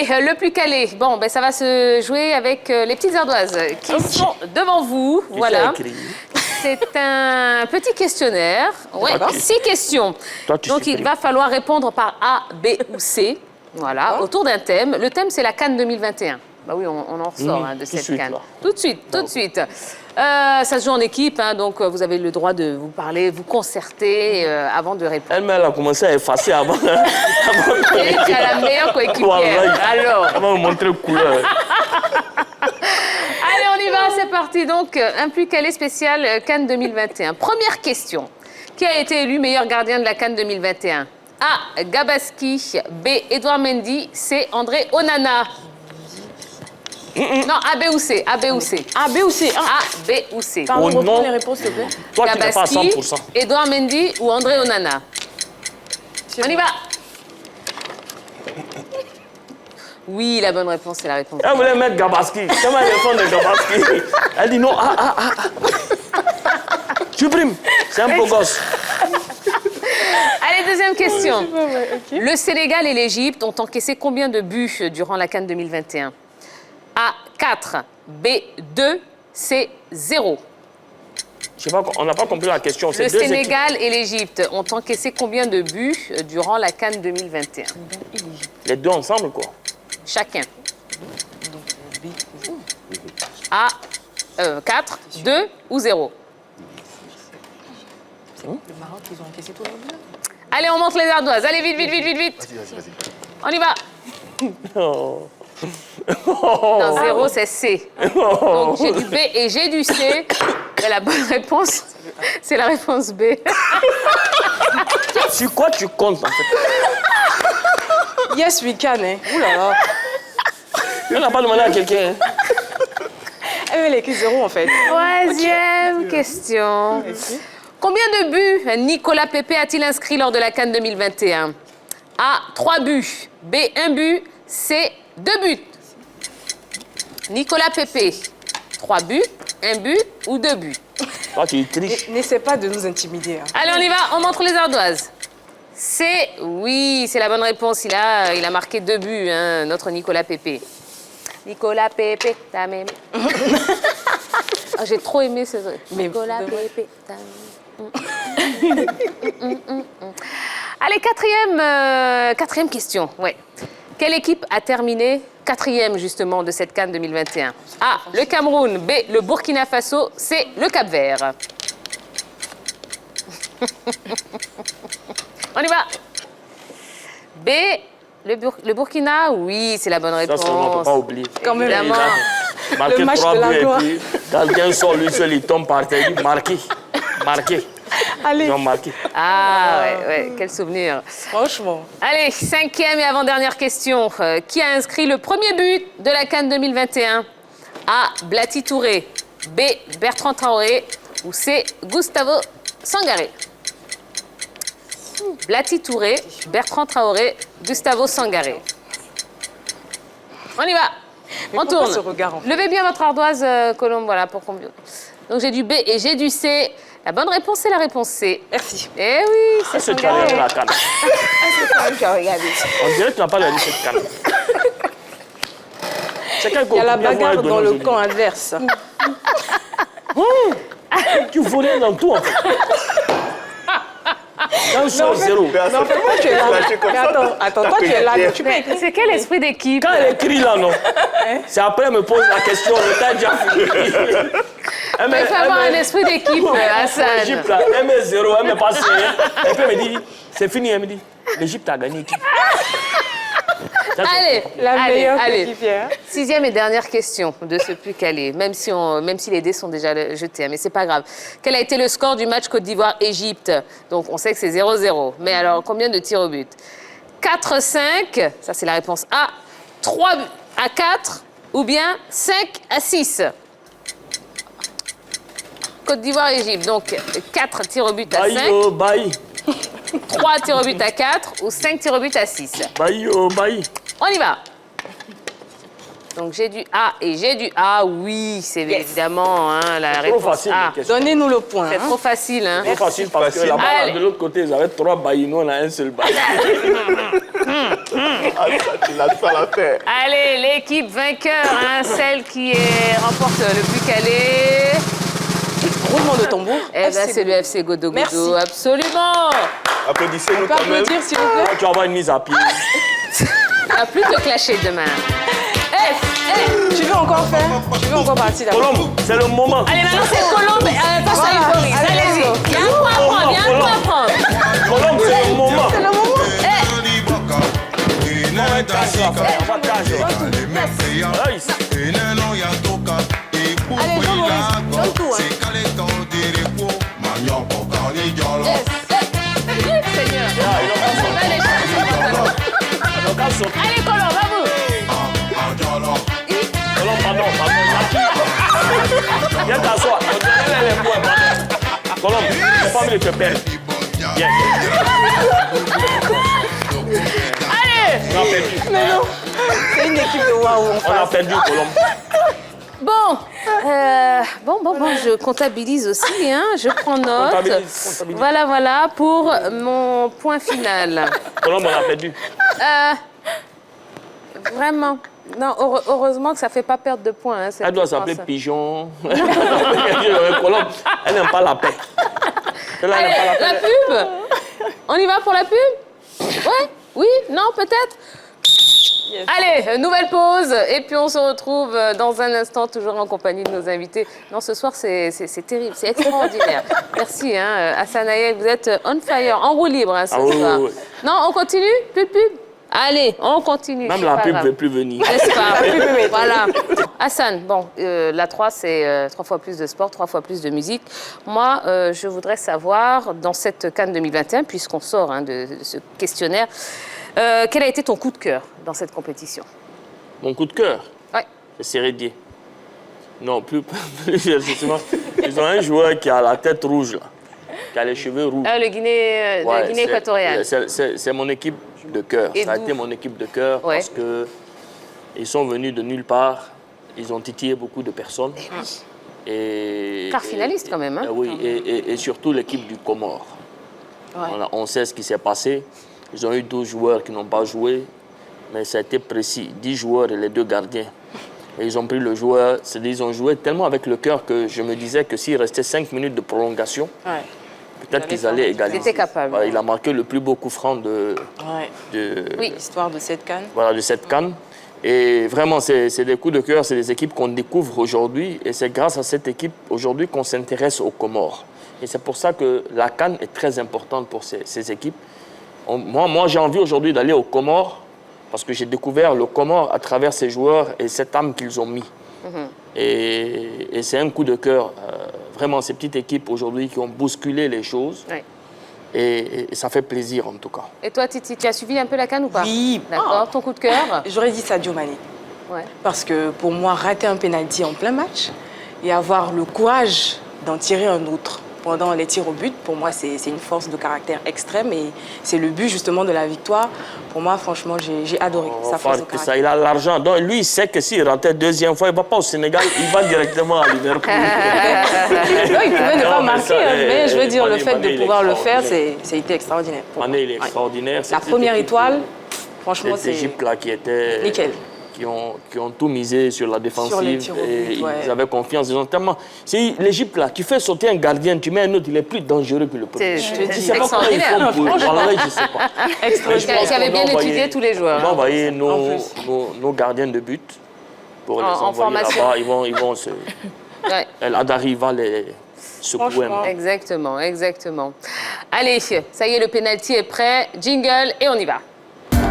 Allez, le plus calé. Bon, ben, ça va se jouer avec les petites ardoises qui sont devant vous. Voilà. C'est un petit questionnaire. Ouais, 6 questions. Donc, il va falloir répondre par A, B ou C. Voilà, autour d'un thème. Le thème, c'est la CAN 2021. Bah oui, on en ressort de cette CAN. Tout de suite. Ça se joue en équipe, hein, donc vous avez le droit de vous parler, vous concerter avant de répondre. Elle a commencé à effacer avant. Tu as la meilleure coéquipière. Alors. Elle va me montrer le couleur. Allez, on y va, c'est parti. Donc, un plus calé spécial CAN 2021. Première question. Qui a été élu meilleur gardien de la CAN 2021? A. Gabaski. B. Edouard Mendy. C. André Onana. Non, A, B ou C. A, B ou C. A, B ou C. A, B ou C. Pardon, reprends les réponses, s'il te plaît. Toi qui n'es pas à 100%. Edouard Mendy ou André Onana. On y va. Oui, la bonne réponse, c'est la réponse. Elle voulait mettre Gabaski. Comment elle répond de Gabaski? Elle dit non, Supprime. C'est un beau gosse. Allez, deuxième question. Le Sénégal et l'Égypte ont encaissé combien de buts durant la CAN 2021? A, 4. B, 2. C, 0. Je sais pas, on n'a pas compris la question. Le Sénégal et l'Égypte ont encaissé combien de buts durant la CAN 2021? Les deux ensemble, quoi. Chacun. A, 4, 2 ou 0. Le Maroc, ils ont encaissé tous les buts. Allez, on monte les ardoises. Allez, vite. Vas-y. On y va. Oh. Non, 0, c'est C. Donc, j'ai du B et j'ai du C. Mais la bonne réponse, c'est la réponse B. Sur quoi tu comptes, en fait? Yes, we can, hein. Ouh là là. On n'a pas demandé à quelqu'un. Elle avait écrit 0, en fait. Troisième question. Combien de buts Nicolas Pepe a-t-il inscrit lors de la CAN 2021? A, 3 buts. B, 1 but. C, 2 buts. Nicolas Pepe, 3 buts, 1 but ou 2 buts? Toi, tu triches. N'essaie pas de nous intimider. Hein. Allez, on y va, on montre les ardoises. C'est, oui, c'est la bonne réponse. Il a marqué 2 buts, hein, notre Nicolas Pepe. Nicolas Pepe, t'as aimé. Oh, j'ai trop aimé ce truc. Nicolas Pepe, t'as aimé. Allez, quatrième question. Ouais. Quelle équipe a terminé 4e justement de cette CAN 2021? A, le Cameroun. B, le Burkina Faso. C, le Cap-Vert. On y va. B, le Burkina. Oui, c'est la bonne réponse. Ça, on ne peut pas oublier. Comme évidemment. Marqué Le match 3 de la buts gloire. et puis quelqu'un sort, lui seul, il tombe par terre. Il dit marqué. Allez. Ils ont marqué. Ah, ouais, quel souvenir. Franchement. Allez, 5e et avant-dernière question. Qui a inscrit le premier but de la CAN 2021? A, Blati Touré. B, Bertrand Traoré. Ou C, Gustavo Sangaré. Blati Touré, Bertrand Traoré, Gustavo Sangaré. On y va. On tourne. Ce regard, en fait. Levez bien votre ardoise, Colombe, voilà, pour qu'on... Donc j'ai du B et j'ai du C. La bonne réponse, c'est la réponse C. Merci. Eh oui, c'est Est-ce que tu as regardé la canne? Tu as regardé. On dirait que tu n'as pas regardé cette canne. Il y a la bagarre dans le camp adverse. Tu voulais dans tout, en fait. Dans son zéro. Non, en fait, toi, tu es là. Mais attends, toi, tu es là. Tu peux écrire. C'est quel esprit d'équipe? Quand elle écrit là, non? C'est après elle me pose la question, le temps est déjà fini. Il faut avoir un esprit d'équipe, Hassan. L'Égypte, là, elle met 0, elle me passe rien. Et puis elle me dit, c'est fini, elle me dit, l'Égypte a gagné. Allez, La meilleure allez. équipière. 6e et dernière question de ce plus calé, même si les dés sont déjà jetés, hein, mais c'est pas grave. Quel a été le score du match Côte d'Ivoire-Égypte? Donc on sait que c'est 0-0. Mais alors, combien de tirs au but? 4-5, ça c'est la réponse A. 3 à 4 ou bien 5 à 6. Côte d'Ivoire-Égypte, donc 4 tirs au but à 5. Baï. 3 tirs au but à 4 ou 5 tirs au but à 6. Baï. On y va. Donc j'ai du A et j'ai du A. Oui, c'est évidemment hein, la réponse facile, A. Donnez-nous le point. C'est trop facile. Hein. C'est facile parce que là-bas, Allez. de l'autre côté, ils avaient 3 baïs, nous on a un seul baï. Ah, ça, tu l'as ça la faire. Allez, l'équipe vainqueur, hein, celle qui remporte le plus calé. Roulement de tambour. Eh ben, c'est le FC Godo Godo. Merci. Absolument. On Applaudissez-nous peut quand même. applaudir, s'il vous plaît. Tu vas avoir une mise à pied. On va plus te clasher demain. Tu veux encore faire? Tu veux encore partir d'abord? Colombe, c'est le moment. Allez, maintenant c'est Colombe face à Euphorie. Allez-y. Il y a un point à prendre, il y a un point à prendre. Colombe, c'est le moment. C'est le moment. Allez, Jean Maurice, donne tout. Seigneur. Allez, Colombe, à vous. Colombe, pardon. Viens t'asseoir. Colombe, j'ai pas envie de te perdre. Viens. Allez. On a perdu. Mais non, c'est une équipe de waouh. On a perdu, Colombe. Bon, je comptabilise aussi, hein, je prends note. Comptabilise. Voilà, pour mon point final. Colombe, on a perdu. Vraiment. Non, heureusement que ça ne fait pas perdre de points. Hein, Elle doit s'appeler Pigeon. Colombe, elle n'aime pas la paix. Allez, la pub. On y va pour la pub? Ouais? Oui? Non, peut-être? Yes. Allez, nouvelle pause, et puis on se retrouve dans un instant, toujours en compagnie de nos invités. Non, ce soir, c'est terrible, c'est extraordinaire. Merci, hein, Hassan Hayek, vous êtes on fire, en roue libre hein, ce soir. Oui. Non, on continue? Plus de pub? Allez, on continue. Même la pub ne veut plus venir. N'est-ce pas? Voilà. Hassan, bon, la 3, c'est 3 fois plus de sport, 3 fois plus de musique. Moi, je voudrais savoir, dans cette CAN 2021, puisqu'on sort hein, de ce questionnaire, quel a été ton coup de cœur dans cette compétition? Mon coup de cœur? Ouais. C'est Sérédier. Non, plus justement. Ils ont un joueur qui a la tête rouge, là, qui a les cheveux roux. Le Guinée équatoriale. C'est mon équipe de cœur. Ça a été mon équipe de cœur parce qu'ils sont venus de nulle part. Ils ont titillé beaucoup de personnes. Quart finaliste quand même. Hein? Oui, et surtout l'équipe du Comore. Ouais. On sait ce qui s'est passé. Ils ont eu 12 joueurs qui n'ont pas joué, mais ça a été précis. 10 joueurs et les 2 gardiens. Et ils ont pris le joueur, ils ont joué tellement avec le cœur que je me disais que s'il restait 5 minutes de prolongation, peut-être qu'ils allaient égaliser. Ils étaient capables. Voilà, il a marqué le plus beau coup franc de l'histoire de cette CAN. Voilà, de cette CAN. Et vraiment, c'est des coups de cœur, c'est des équipes qu'on découvre aujourd'hui. Et c'est grâce à cette équipe aujourd'hui qu'on s'intéresse aux Comores. Et c'est pour ça que la CAN est très importante pour ces équipes. Moi j'ai envie aujourd'hui d'aller aux Comores parce que j'ai découvert le Comore à travers ces joueurs et cette âme qu'ils ont mis. Et c'est un coup de cœur. Vraiment, ces petites équipes aujourd'hui qui ont bousculé les choses. Oui. Et ça fait plaisir en tout cas. Et toi, Titi, tu as suivi un peu la CAN ou pas? Oui. D'accord, ton coup de cœur? J'aurais dit Sadio Mané. Ouais. Parce que pour moi, rater un penalty en plein match et avoir le courage d'en tirer un autre pendant les tirs au but, pour moi, c'est une force de caractère extrême et c'est le but justement de la victoire. Pour moi, franchement, j'ai adoré sa force de caractère. Il a l'argent. Donc lui, il sait que s'il ratait 2e fois, il ne va pas au Sénégal, il va directement à Liverpool. Non, il pouvait ne pas marquer, mais je veux dire, le fait de pouvoir le faire, c'était extraordinaire. Mané, il est extraordinaire. La première étoile, franchement, c'est... L'Égypte-là qui était... Nickel. Qui ont tout misé sur la défensive et ils avaient confiance. Ils ont tellement... C'est l'Égypte là qui fait sauter un gardien, tu mets un autre, il est plus dangereux que le premier. C'est extraordinaire. Je sais pas. Extraordinaire. Qui avait bien étudié tous les joueurs. On va envoyer nos gardiens de but pour les envoyer là-bas. Ils vont se... Adari va les secouer. Exactement. Allez, ça y est, le penalty est prêt. Jingle et on y va.